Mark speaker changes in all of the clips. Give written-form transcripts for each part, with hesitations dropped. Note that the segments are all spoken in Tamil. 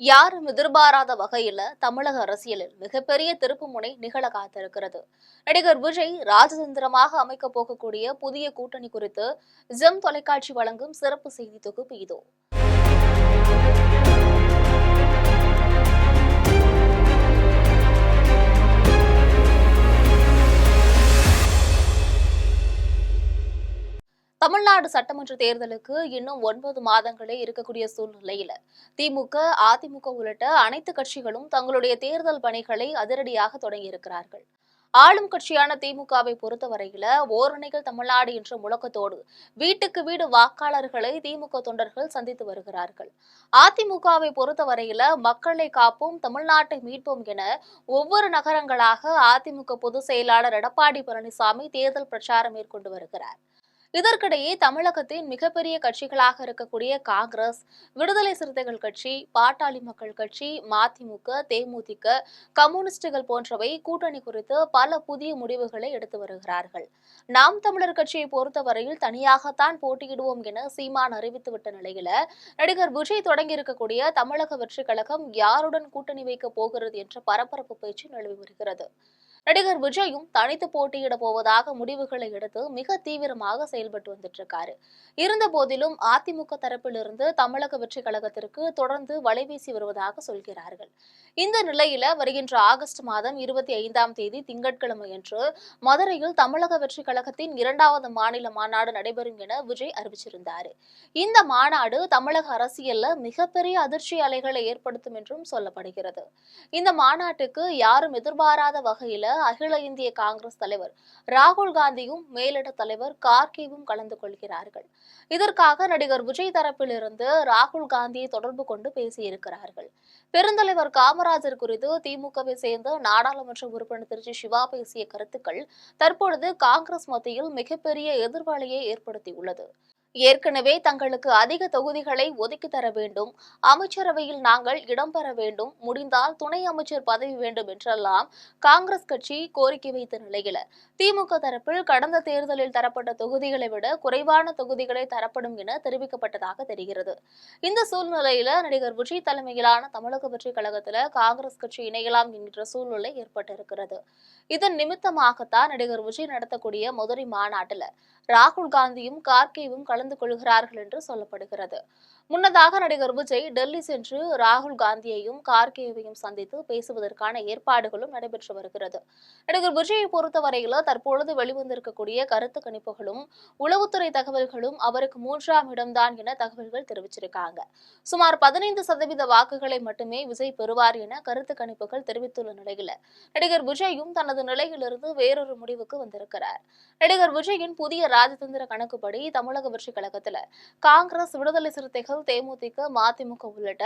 Speaker 1: யாரும் எதிர்பாராத வகையில தமிழக அரசியலில் மிகப்பெரிய திருப்புமுனை நிகழ காத்திருக்கிறது. நடிகர் விஜய் ராஜதந்திரமாக அமைக்கப் போகக்கூடிய புதிய கூட்டணி குறித்து ஜெம் தொலைக்காட்சி வழங்கும் சிறப்பு செய்தி தொகுப்பு இதோ. தமிழ்நாடு சட்டமன்ற தேர்தலுக்கு இன்னும் 9 மாதங்களே இருக்கக்கூடிய சூழ்நிலையில திமுக, அதிமுக உள்ளிட்ட அனைத்து கட்சிகளும் தங்களுடைய தேர்தல் பணிகளை அதிரடியாக தொடங்கியிருக்கிறார்கள். ஆளும் கட்சியான திமுகவை பொறுத்தவரையில ஓரணிகள் தமிழ்நாடு என்ற முழக்கத்தோடு வீட்டுக்கு வீடு வாக்காளர்களை திமுக தொண்டர்கள் சந்தித்து வருகிறார்கள். அதிமுகவை பொறுத்தவரையில மக்களை காப்போம், தமிழ்நாட்டை மீட்போம் என ஒவ்வொரு நகரங்களாக அதிமுக பொதுச் செயலாளர் எடப்பாடி பழனிசாமி தேர்தல் பிரச்சாரம் மேற்கொண்டு வருகிறார். இதற்கிடையே தமிழகத்தின் மிகப்பெரிய கட்சிகளாக இருக்கக்கூடிய காங்கிரஸ், விடுதலை சிறுத்தைகள் கட்சி, பாட்டாளி மக்கள் கட்சி, மதிமுக, தேமுதிக, கம்யூனிஸ்டுகள் போன்றவை கூட்டணி குறித்து பல புதிய முடிவுகளை எடுத்து வருகிறார்கள். நாம் தமிழர் கட்சியை பொறுத்தவரையில் தனியாகத்தான் போட்டியிடுவோம் என சீமான் அறிவித்துவிட்ட நிலையில நடிகர் விஜய் தொடங்கியிருக்கக்கூடிய தமிழக வெற்றி கழகம் யாருடன் கூட்டணி வைக்கப் போகிறது என்ற பரபரப்பு பேச்சு நிலவி வருகிறது. நடிகர் விஜயும் தனித்து போட்டியிட போவதாக முடிவுகளை எடுத்து மிக தீவிரமாக செயல்பட்டு வந்துட்டு இருக்காரு. இருந்த போதிலும் அதிமுக தரப்பிலிருந்து தமிழக வெற்றி கழகத்திற்கு தொடர்ந்து வலைவீசி வருவதாக சொல்கிறார்கள். இந்த நிலையில வருகின்ற ஆகஸ்ட் மாதம் 25ஆம் தேதி திங்கட்கிழமையன்று மதுரையில் தமிழக வெற்றி கழகத்தின் 2வது மாநில மாநாடு நடைபெறும் என விஜய் அறிவிச்சிருந்தாரு. இந்த மாநாடு தமிழக அரசியல்ல மிகப்பெரிய அதிர்ச்சி அலைகளை ஏற்படுத்தும் என்றும் சொல்லப்படுகிறது. இந்த மாநாட்டுக்கு யாரும் எதிர்பாராத வகையில அகில இந்திய காங்கிரஸ் தலைவர் ராகுல் காந்தியும் மேலிட தலைவர் கார்கேவும் கலந்து கொள்கிறார்கள். இதற்காக நடிகர் விஜய் தரப்பிலிருந்து ராகுல் காந்தியை தொடர்பு கொண்டு பேசியிருக்கிறார்கள். பெருந்தலைவர் காமராஜர் குறித்து திமுகவை சேர்ந்த நாடாளுமன்ற உறுப்பினர் திருச்சி சிவா பேசிய கருத்துக்கள் தற்பொழுது காங்கிரஸ் மத்தியில் மிகப்பெரிய எதிர்வலையை ஏற்படுத்தியுள்ளது. ஏற்கனவே தங்களுக்கு அதிக தொகுதிகளை ஒதுக்கி தர வேண்டும், அமைச்சரவையில் நாங்கள் இடம்பெற வேண்டும், முடிந்தால் துணை அமைச்சர் பதவி வேண்டும் என்றெல்லாம் காங்கிரஸ் கட்சி கோரிக்கை வைத்த நிலையில திமுக தரப்பில் கடந்த தேர்தலில் தரப்பட்ட தொகுதிகளை விட குறைவான தொகுதிகளை தரப்படும் என தெரிவிக்கப்பட்டதாக தெரிகிறது. இந்த சூழ்நிலையில நடிகர் விஜய் தலைமையிலான தமிழக வெற்றி கழகத்துல காங்கிரஸ் கட்சி இணையலாம் என்கிற சூழ்நிலை ஏற்பட்டிருக்கிறது. இதன் நிமித்தமாகத்தான் நடிகர் விஜய் நடத்தக்கூடிய மதுரை மாநாட்டில் ராகுல் காந்தியும் கார்கேவும் கலந்து கொள்கிறார்கள் என்று சொல்லப்படுகிறது. முன்னதாக நடிகர் விஜய் டெல்லி சென்று ராகுல் காந்தியையும் கார்கேவையும் சந்தித்து பேசுவதற்கான ஏற்பாடுகளும் நடைபெற்று வருகிறது. நடிகர் விஜயை பொறுத்தவரையில தற்பொழுது வெளிவந்திருக்கக்கூடிய கருத்து கணிப்புகளும் உளவுத்துறை தகவல்களும் அவருக்கு 3ஆம் இடம்தான் என தகவல்கள் தெரிவிச்சிருக்காங்க. சுமார் 15% வாக்குகளை மட்டுமே விஜய் பெறுவார் என கருத்து கணிப்புகள் தெரிவித்துள்ள நிலையில நடிகர் விஜயும் தனது நிலையிலிருந்து வேறொரு முடிவுக்கு வந்திருக்கிறார். நடிகர் விஜயின் புதிய ராஜதந்திர கணக்குப்படி தமிழக வெற்றி கழகத்துல காங்கிரஸ், விடுதலை சிறுத்தைகள், தேமுதிக, மதிமுக உள்ளிட்ட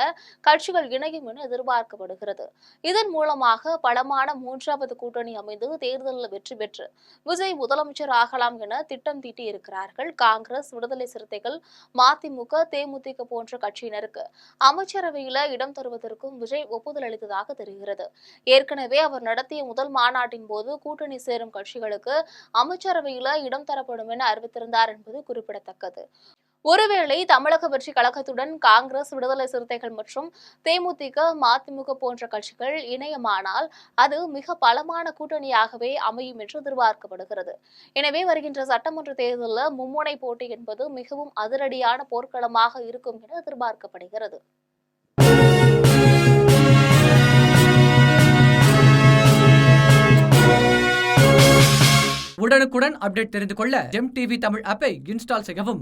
Speaker 1: கட்சிகள் இணையும் என எதிர்பார்க்கப்படுகிறது. இதன் மூலமாக பலமான 3வது கூட்டணி அமைந்து தேர்தலில் வெற்றி பெற்று விஜய் முதலமைச்சர் ஆகலாம் என திட்டம் தீட்டி இருக்கிறார்கள். காங்கிரஸ், விடுதலை சிறுத்தைகள், மதிமுக, தேமுதிக போன்ற கட்சியினருக்கு அமைச்சரவையில இடம் தருவதற்கும் விஜய் ஒப்புதல் அளித்ததாக தெரிகிறது. ஏற்கனவே அவர் நடத்திய முதல் மாநாட்டின் போது கூட்டணி சேரும் கட்சிகளுக்கு அமைச்சரவையில இடம் தரப்படும் என அறிவித்திருந்தார் என்பது குறிப்பிடத்தக்கது. ஒருவேளை தமிழக வெற்றி கழகத்துடன் காங்கிரஸ், விடுதலை சிறுத்தைகள் மற்றும் தேமுதிக, மதிமுக போன்ற கட்சிகள் இணையமானால் அது மிக பலமான கூட்டணியாகவே அமையும் என்று எதிர்பார்க்கப்படுகிறது. எனவே வருகின்ற சட்டமன்ற தேர்தலில் மும்முனை போட்டி என்பது மிகவும் அதிரடியான போர்க்களமாக இருக்கும் என எதிர்பார்க்கப்படுகிறது.
Speaker 2: உடனுக்குடன் அப்டேட் தெரிந்து கொள்ள ஜெம் டிவி தமிழ் ஆப்பை இன்ஸ்டால் செய்யவும்.